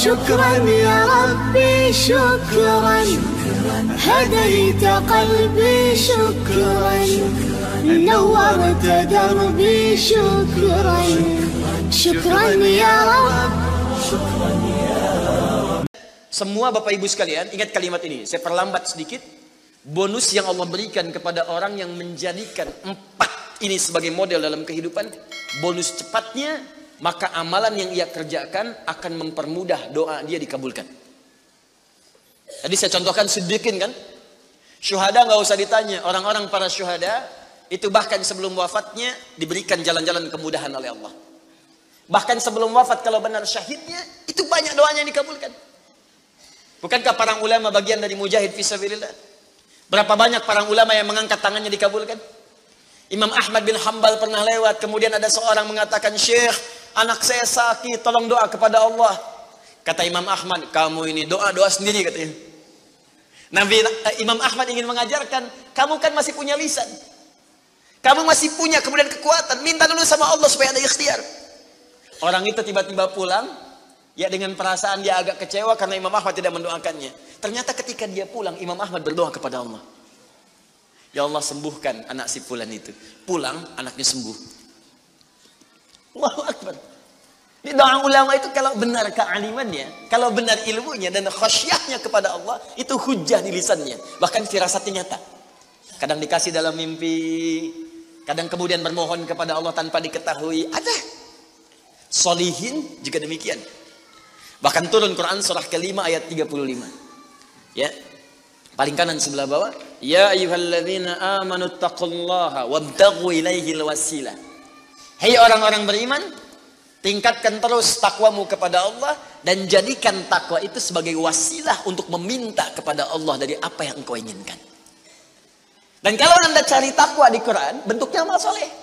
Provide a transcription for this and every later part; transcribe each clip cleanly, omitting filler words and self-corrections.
شكرا يا ربي شكرا هديت قلبي شكرا نورت دربي شكرا شكرا يا رب. Semua Bapak Ibu sekalian, ingat kalimat ini. Saya perlambat sedikit. Bonus yang Allah berikan kepada orang yang menjadikan 4 ini sebagai model dalam kehidupan. Bonus cepatnya, maka amalan yang ia kerjakan akan mempermudah doa dia dikabulkan. Tadi saya contohkan sedikit kan. Syuhada nggak usah ditanya. Orang-orang para syuhada itu bahkan sebelum wafatnya diberikan jalan-jalan kemudahan oleh Allah. Bahkan sebelum wafat kalau benar syahidnya, itu banyak doanya yang dikabulkan. Bukankah para ulama bagian dari mujahid fisabilillah? Berapa banyak para ulama yang mengangkat tangannya dikabulkan? Imam Ahmad bin Hanbal pernah lewat, kemudian ada seorang mengatakan, "Syekh, anak saya sakit, tolong doa kepada Allah." Kata Imam Ahmad, "Kamu ini doa-doa sendiri," katanya. Imam Ahmad ingin mengajarkan, kamu kan masih punya lisan. Kamu masih punya kemudian kekuatan, minta dulu sama Allah supaya ada ikhtiar. Orang itu tiba-tiba pulang, ya dengan perasaan dia agak kecewa karena Imam Ahmad tidak mendoakannya. Ternyata ketika dia pulang, Imam Ahmad berdoa kepada Allah. Ya Allah, sembuhkan anak si fulan itu. Pulang, anaknya sembuh. Allahu Akbar. Ini doa ulama itu kalau benar kealimannya, kalau benar ilmunya dan khasyahnya kepada Allah, itu hujah di lisannya. Bahkan firasatnya nyata. Kadang dikasih dalam mimpi, kadang kemudian bermohon kepada Allah tanpa diketahui. Ada. Solihin juga demikian. Bahkan turun Quran surah kelima ayat 35. Ya. Paling kanan sebelah bawah, ya ayyuhalladzina amanu taqullaha wabtaghu ilaihil wasilah. Hai orang-orang beriman, tingkatkan terus takwamu kepada Allah dan jadikan takwa itu sebagai wasilah untuk meminta kepada Allah dari apa yang engkau inginkan. Dan kalau Anda cari takwa di Quran, bentuknya amal soleh.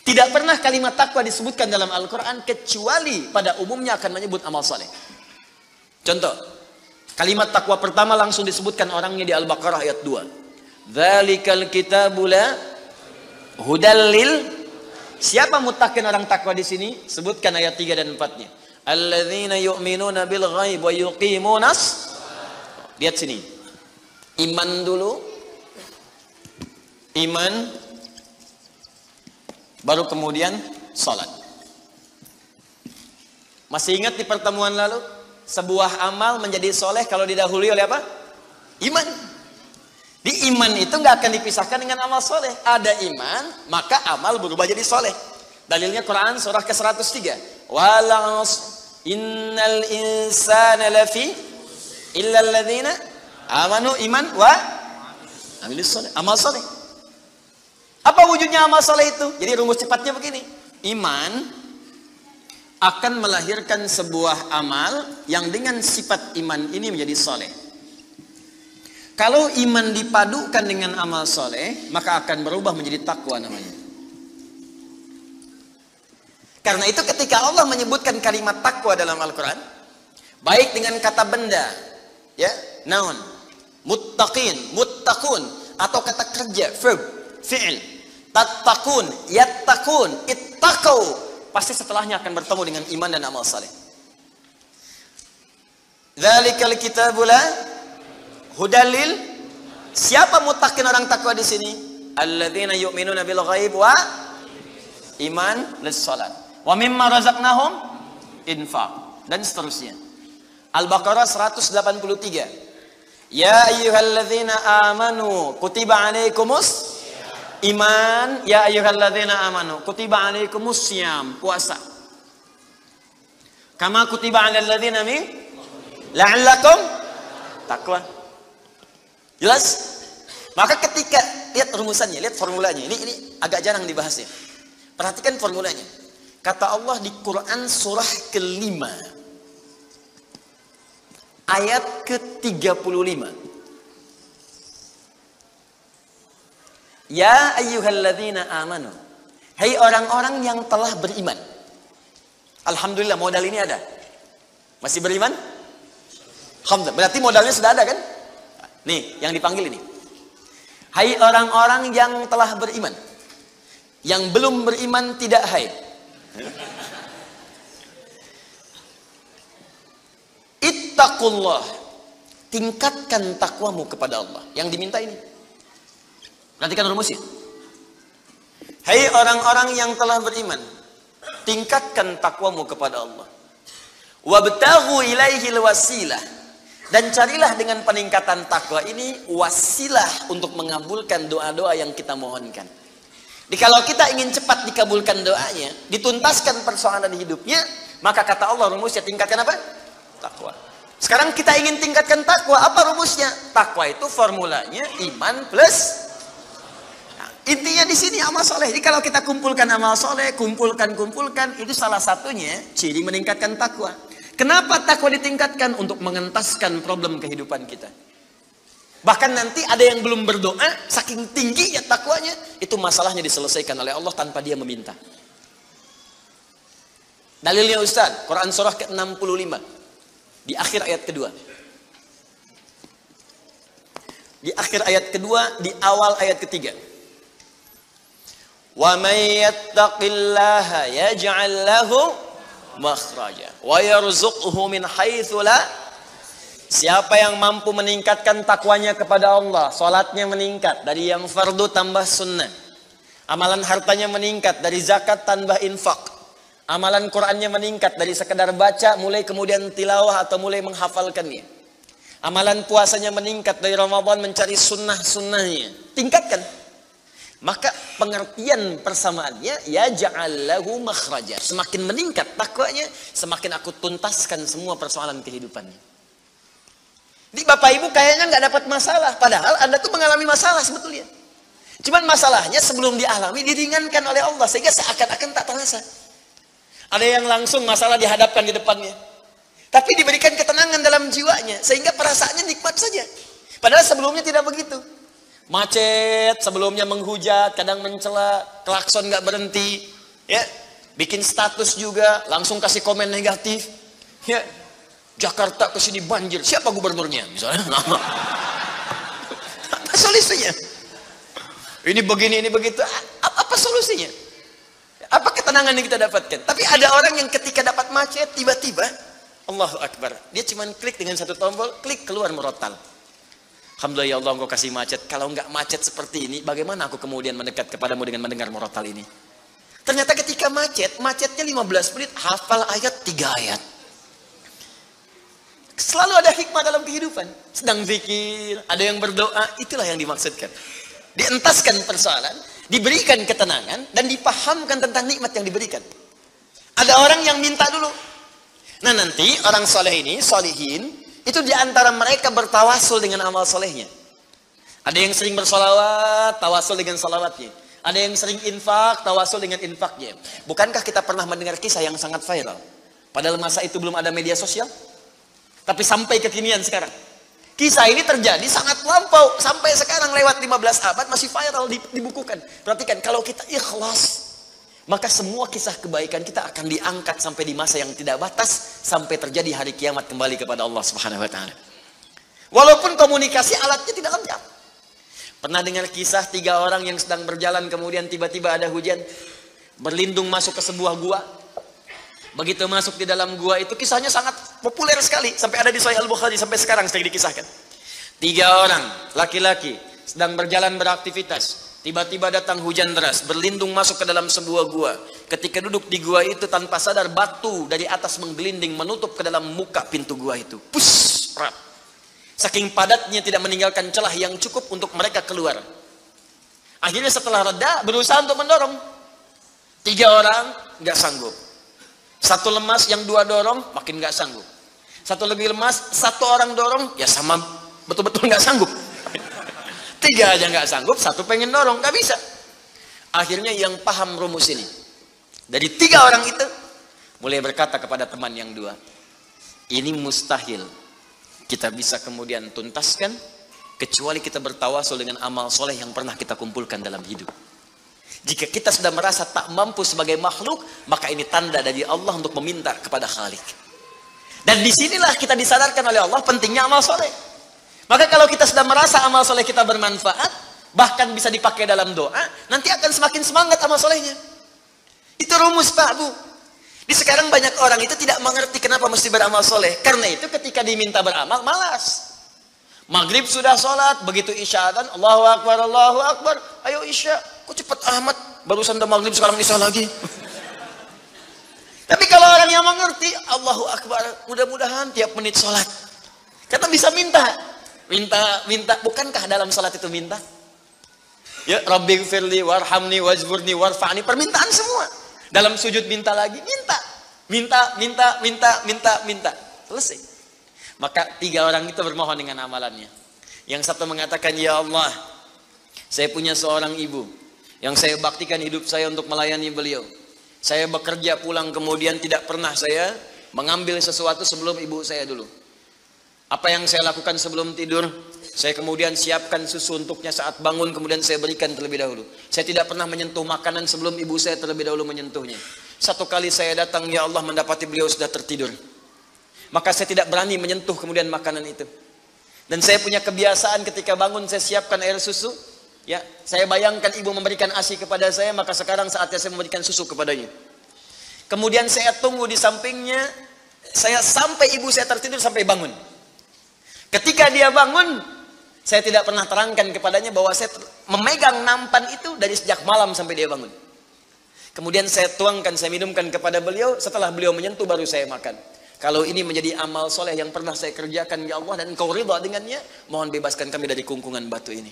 Tidak pernah kalimat takwa disebutkan dalam Al-Quran kecuali pada umumnya akan menyebut amal soleh. Contoh, kalimat takwa pertama langsung disebutkan orangnya di Al-Baqarah ayat 2. Dzalikal kitabu la hudal lil. Siapa muttaqin orang takwa di sini? Sebutkan ayat 3 dan 4-nya. Alladzina yu'minuna bil ghaib wa yuqimunas. Lihat sini. Iman dulu. Iman baru kemudian salat. Masih ingat di pertemuan lalu? Sebuah amal menjadi soleh kalau didahului oleh apa? Iman. Di iman itu nggak akan dipisahkan dengan amal soleh. Ada iman, maka amal berubah jadi soleh. Dalilnya Quran surah ke-103. Wal innal insana lafi illa alladzina amanu iman wa amilus soleh. Amal soleh. Apa wujudnya amal soleh itu? Jadi rumus cepatnya begini. Iman akan melahirkan sebuah amal yang dengan sifat iman ini menjadi soleh. Kalau iman dipadukan dengan amal soleh, maka akan berubah menjadi takwa namanya. Karena itu ketika Allah menyebutkan kalimat takwa dalam Al-Quran, baik dengan kata benda, ya, noun, muttaqin, muttaqun, atau kata kerja, verb, fi'il, tattaqun, yattaqun, ittaqau, pasti setelahnya akan bertemu dengan iman dan amal saleh. Dzalikal kitabu la hudalil. Siapa muttaqin orang takwa di sini? Alladzina yu'minuna bil ghaib wa iman lis salat. Wa mimma razaqnahum infaq dan seterusnya. Al-Baqarah 183. Ya ayyuhalladzina amanu kutiba alaikumus iman, ya ayyuhalladzina amanu kutiba alaikumus syiyam, puasa. Kama kutiba alal ladzina min la'allakum taqwa. Jelas? Maka ketika lihat rumusannya, lihat formulanya. Ini agak jarang dibahas ya. Perhatikan formulanya. Kata Allah di Quran surah ke-5 ayat ke-35. Ya ayyuhalladzina amanu. Hai orang-orang yang telah beriman. Alhamdulillah modal ini ada. Masih beriman? Alhamdulillah. Berarti modalnya sudah ada kan? Nih, yang dipanggil ini. Hai orang-orang yang telah beriman. Yang belum beriman tidak hai. ittaqullah. Tingkatkan takwamu kepada Allah. Yang diminta ini. Perhatikan rumusnya. Hai orang-orang yang telah beriman, tingkatkan takwamu kepada Allah. Wabtaghu ilaihil wasilah. Dan carilah dengan peningkatan takwa ini wasilah untuk mengabulkan doa-doa yang kita mohonkan. Jadi kalau kita ingin cepat dikabulkan doanya, dituntaskan persoalan hidupnya, maka kata Allah rumusnya tingkatkan apa? Takwa. Sekarang kita ingin tingkatkan takwa, apa rumusnya? Takwa itu formulanya iman plus. Nah, intinya di sini amal soleh. Jadi kalau kita kumpulkan amal soleh, kumpulkan, itu salah satunya ciri meningkatkan takwa. Kenapa takwa ditingkatkan? Untuk mengentaskan problem kehidupan kita. Bahkan nanti ada yang belum berdoa, saking tinggi ya takwanya, itu masalahnya diselesaikan oleh Allah tanpa dia meminta. Dalilnya Ustaz, Quran surah ke-65. Di akhir ayat kedua. Di akhir ayat kedua, di awal ayat ketiga. Wa may yattaqillaha yaj'al lahu makhraja wa yarzuqhu min haitsu la. Siapa yang mampu meningkatkan takwanya kepada Allah, salatnya meningkat dari yang fardu tambah sunnah, amalan hartanya meningkat dari zakat tambah infak, amalan Qur'annya meningkat dari sekedar baca mulai kemudian tilawah atau mulai menghafalkannya, amalan puasanya meningkat dari Ramadan mencari sunnah-sunnahnya, tingkatkan. Maka pengertian persamaannya ya ja'allahu makhraja. Semakin meningkat takwanya, semakin aku tuntaskan semua persoalan kehidupannya. Jadi Bapak Ibu kayaknya nggak dapat masalah, padahal Anda tuh mengalami masalah sebetulnya. Cuman masalahnya sebelum dialami diringankan oleh Allah sehingga seakan-akan tak terasa. Ada yang langsung masalah dihadapkan di depannya, tapi diberikan ketenangan dalam jiwanya sehingga perasaannya nikmat saja. Padahal sebelumnya tidak begitu. Macet, sebelumnya menghujat, kadang mencela, klakson nggak berhenti, ya, bikin status juga, langsung kasih komen negatif, ya, Jakarta kesini banjir, siapa gubernurnya, misalnya, apa solusinya? Ini begini, ini begitu, apa solusinya? Apa ketenangan yang kita dapatkan? Tapi ada orang yang ketika dapat macet, tiba-tiba, Allahu Akbar, dia cuma klik dengan satu tombol, klik keluar murotal. Alhamdulillah ya Allah engkau kasih macet. Kalau enggak macet seperti ini, bagaimana aku kemudian mendekat kepadamu dengan mendengar murotal ini? Ternyata ketika macetnya 15 menit, hafal ayat 3 ayat. Selalu ada hikmah dalam kehidupan. Sedang zikir, ada yang berdoa, itulah yang dimaksudkan. Dientaskan persoalan, diberikan ketenangan, dan dipahamkan tentang nikmat yang diberikan. Ada orang yang minta dulu. Nah nanti orang soleh ini, solihin, itu diantara mereka bertawasul dengan amal solehnya. Ada yang sering bersolawat, tawasul dengan solawatnya. Ada yang sering infak, tawasul dengan infaknya. Bukankah kita pernah mendengar kisah yang sangat viral? Padahal masa itu belum ada media sosial. Tapi sampai kekinian sekarang. Kisah ini terjadi sangat lampau. Sampai sekarang lewat 15 abad masih viral, dibukukan. Perhatikan, kalau kita ikhlas, maka semua kisah kebaikan kita akan diangkat sampai di masa yang tidak batas, sampai terjadi hari kiamat kembali kepada Allah Subhanahu wa taala. Walaupun komunikasi alatnya tidak lengkap. Pernah dengar kisah 3 orang yang sedang berjalan kemudian tiba-tiba ada hujan, berlindung masuk ke sebuah gua. Begitu masuk di dalam gua itu, kisahnya sangat populer sekali sampai ada di Sahih Al-Bukhari sampai sekarang sedang dikisahkan. 3 orang laki-laki sedang berjalan beraktivitas. Tiba-tiba datang hujan deras, berlindung masuk ke dalam sebuah gua. Ketika duduk di gua itu tanpa sadar batu dari atas menggelinding menutup ke dalam muka pintu gua itu. Pus, rap. Saking padatnya tidak meninggalkan celah yang cukup untuk mereka keluar. Akhirnya setelah reda berusaha untuk mendorong. 3 orang nggak sanggup. 1 lemas, yang 2 dorong makin nggak sanggup. 1 lebih lemas, 1 orang dorong ya sama betul-betul nggak sanggup. 3 aja nggak sanggup, 1 pengen dorong, nggak bisa. Akhirnya yang paham rumus ini, dari 3 orang itu, mulai berkata kepada teman yang 2, ini mustahil kita bisa kemudian tuntaskan, kecuali kita bertawasul dengan amal soleh yang pernah kita kumpulkan dalam hidup. Jika kita sudah merasa tak mampu sebagai makhluk, maka ini tanda dari Allah untuk meminta kepada Khalik. Dan disinilah kita disadarkan oleh Allah pentingnya amal soleh. Maka kalau kita sudah merasa amal soleh kita bermanfaat, bahkan bisa dipakai dalam doa, nanti akan semakin semangat amal solehnya. Itu rumus Pak Bu. Di sekarang banyak orang itu tidak mengerti kenapa mesti beramal soleh. Karena itu ketika diminta beramal, malas. Maghrib sudah sholat, begitu isya dan Allahu Akbar. Ayo isya, kok cepet amat, barusan udah maghrib sekarang isya lagi. Tapi kalau orang yang mengerti, Allahu Akbar, mudah-mudahan tiap menit sholat. Kata bisa minta. Bukankah dalam sholat itu minta? Ya, Rabbighfirli warhamni wajburni warfa'ni, permintaan semua. Dalam sujud minta lagi, minta. Selesai. Maka 3 orang itu bermohon dengan amalannya. Yang satu mengatakan, ya Allah, saya punya seorang ibu yang saya baktikan hidup saya untuk melayani beliau. Saya bekerja pulang kemudian tidak pernah saya mengambil sesuatu sebelum ibu saya dulu. Apa yang saya lakukan sebelum tidur, saya kemudian siapkan susu untuknya saat bangun, kemudian saya berikan terlebih dahulu. Saya tidak pernah menyentuh makanan sebelum ibu saya terlebih dahulu menyentuhnya. Satu kali saya datang, ya Allah, mendapati beliau sudah tertidur. Maka saya tidak berani menyentuh kemudian makanan itu. Dan saya punya kebiasaan ketika bangun saya siapkan air susu. Ya, saya bayangkan ibu memberikan ASI kepada saya, maka sekarang saatnya saya memberikan susu kepadanya. Kemudian saya tunggu di sampingnya, saya sampai ibu saya tertidur sampai bangun. Ketika dia bangun, saya tidak pernah terangkan kepadanya bahwa saya memegang nampan itu dari sejak malam sampai dia bangun. Kemudian saya tuangkan, saya minumkan kepada beliau, setelah beliau menyentuh baru saya makan. Kalau ini menjadi amal soleh yang pernah saya kerjakan, ya Allah, dan Engkau ridha dengannya, mohon bebaskan kami dari kungkungan batu ini.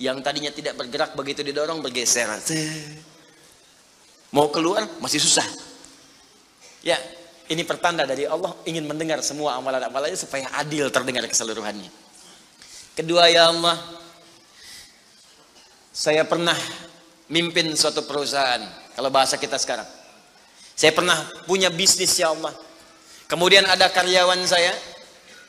Yang tadinya tidak bergerak, begitu didorong bergeser. Mau keluar masih susah. Ya, ini pertanda dari Allah ingin mendengar semua amalan-amalannya supaya adil terdengar keseluruhannya. Kedua, ya Allah, saya pernah mimpin suatu perusahaan. Kalau bahasa kita sekarang, saya pernah punya bisnis, ya Allah. Kemudian ada karyawan saya,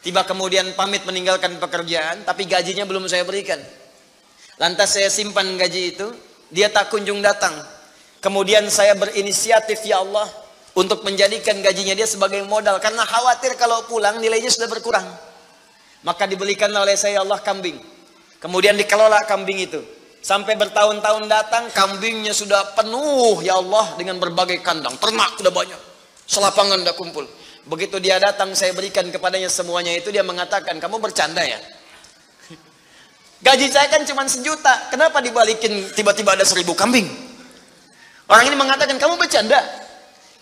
tiba kemudian pamit meninggalkan pekerjaan, tapi gajinya belum saya berikan. Lantas saya simpan gaji itu, dia tak kunjung datang. Kemudian saya berinisiatif, ya Allah, untuk menjadikan gajinya dia sebagai modal, karena khawatir kalau pulang nilainya sudah berkurang. Maka dibelikanlah oleh saya, ya Allah, kambing. Kemudian dikelola kambing itu. Sampai bertahun-tahun datang, kambingnya sudah penuh, ya Allah, dengan berbagai kandang. Ternak sudah banyak, selapangan sudah kumpul. Begitu dia datang, saya berikan kepadanya semuanya itu, dia mengatakan, kamu bercanda ya? Gaji saya kan cuma 1 juta, kenapa dibalikin tiba-tiba ada 1000 kambing? Orang ini mengatakan, kamu bercanda.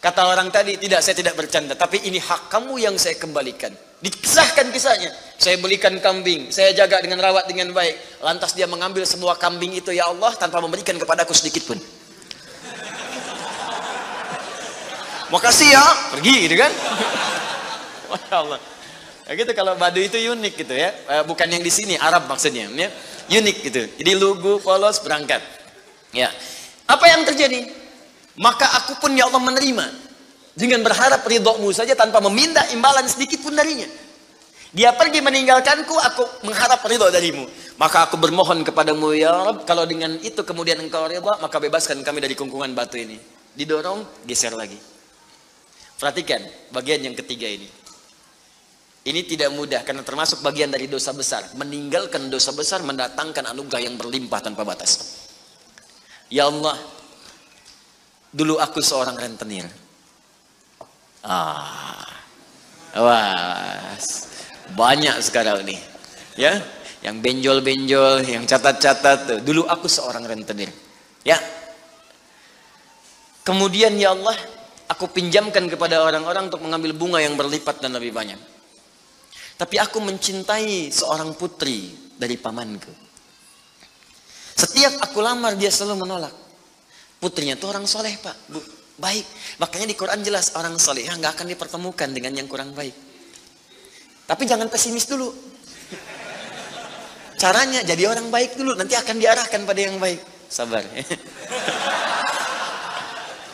Kata orang tadi, tidak, saya tidak bercanda, tapi ini hak kamu yang saya kembalikan. Dikisahkan kisahnya, saya belikan kambing, saya jaga dengan rawat dengan baik. Lantas dia mengambil semua kambing itu, ya Allah, tanpa memberikan kepadaku sedikit pun. Makasih ya, pergi gitu kan. Masya Allah. Ya gitu, kalau Baduy itu unik gitu ya, bukan yang di sini, Arab maksudnya, ya. Unik gitu. Jadi lugu, polos, berangkat. Ya, apa yang terjadi? Maka aku pun, ya Allah, menerima dengan berharap ridhomu saja tanpa meminta imbalan sedikit pun darinya. Dia pergi meninggalkanku, aku mengharap ridho darimu. Maka aku bermohon kepadamu, ya Rabb, kalau dengan itu kemudian engkau ridho, maka bebaskan kami dari kungkungan batu ini. Didorong, geser lagi. Perhatikan bagian yang ketiga ini. Ini tidak mudah karena termasuk bagian dari dosa besar. Meninggalkan dosa besar mendatangkan anugerah yang berlimpah tanpa batas. Ya Allah, dulu aku seorang rentenir. Wah, banyak sekarang nih. Ya, yang benjol-benjol, yang catat-catat. Dulu aku seorang rentenir. Ya. Kemudian, ya Allah, aku pinjamkan kepada orang-orang untuk mengambil bunga yang berlipat dan lebih banyak. Tapi aku mencintai seorang putri dari pamanku. Setiap aku lamar dia selalu menolak. Putrinya itu orang soleh, Pak, Bu, baik. Makanya di Quran jelas orang soleh nggak akan dipertemukan dengan yang kurang baik. Tapi jangan pesimis dulu. Caranya jadi orang baik dulu, nanti akan diarahkan pada yang baik. Sabar.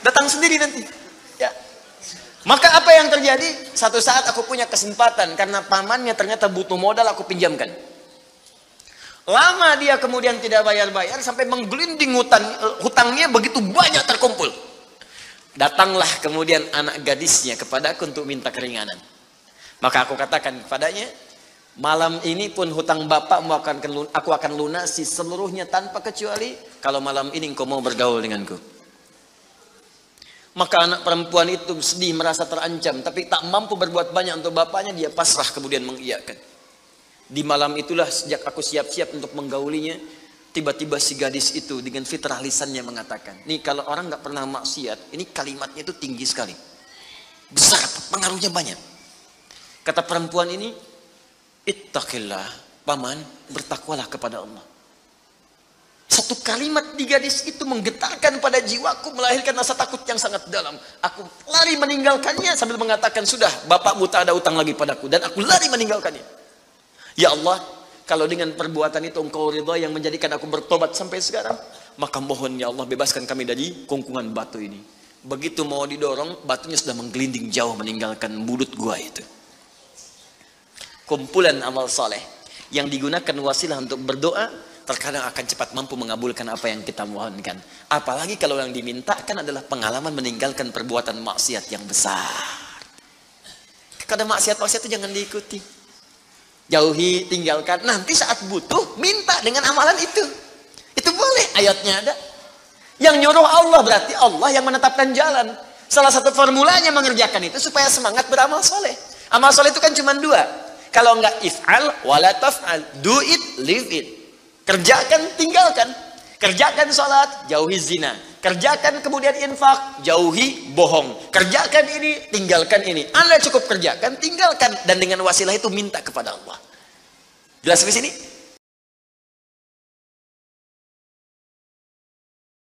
Datang sendiri nanti. Ya. Maka apa yang terjadi? Satu saat aku punya kesempatan karena pamannya ternyata butuh modal, aku pinjamkan. Lama dia kemudian tidak bayar-bayar sampai menggelinding hutangnya begitu banyak terkumpul. Datanglah kemudian anak gadisnya kepadaku untuk minta keringanan. Maka aku katakan kepadanya, malam ini pun hutang bapakmu aku akan lunasi seluruhnya tanpa kecuali kalau malam ini engkau mau bergaul denganku. Maka anak perempuan itu sedih, merasa terancam, tapi tak mampu berbuat banyak untuk bapaknya, dia pasrah kemudian mengiyakan. Di malam itulah sejak aku siap-siap untuk menggaulinya, tiba-tiba si gadis itu dengan fitrah lisannya mengatakan, nih kalau orang nggak pernah maksiat, ini kalimatnya itu tinggi sekali, besar, pengaruhnya banyak. Kata perempuan ini, ittaqillah, paman, bertakwalah kepada Allah. Satu kalimat di gadis itu menggetarkan pada jiwaku, melahirkan rasa takut yang sangat dalam. Aku lari meninggalkannya sambil mengatakan, sudah, bapakmu tak ada utang lagi padaku, dan aku lari meninggalkannya. Ya Allah, kalau dengan perbuatan itu engkau ridha yang menjadikan aku bertobat sampai sekarang, maka mohon ya Allah bebaskan kami dari kungkungan batu ini. Begitu mau didorong, batunya sudah menggelinding jauh meninggalkan mulut gua itu. Kumpulan amal soleh yang digunakan wasilah untuk berdoa, terkadang akan cepat mampu mengabulkan apa yang kita mohonkan. Apalagi kalau yang dimintakan adalah pengalaman meninggalkan perbuatan maksiat yang besar. Kadang maksiat-maksiat itu jangan diikuti. Jauhi, tinggalkan. Nanti saat butuh, minta dengan amalan itu. Itu boleh, ayatnya ada. Yang nyuruh Allah berarti Allah yang menetapkan jalan. Salah satu formulanya mengerjakan itu supaya semangat beramal soleh. Amal soleh itu kan cuma dua. Kalau enggak if'al, wala taf'al. Do it, live it. Kerjakan, tinggalkan. Kerjakan sholat, jauhi zina. Kerjakan kemudian infak, jauhi bohong. Kerjakan ini, tinggalkan ini. Anda cukup kerjakan, tinggalkan. Dan dengan wasilah itu minta kepada Allah. Jelas di sini?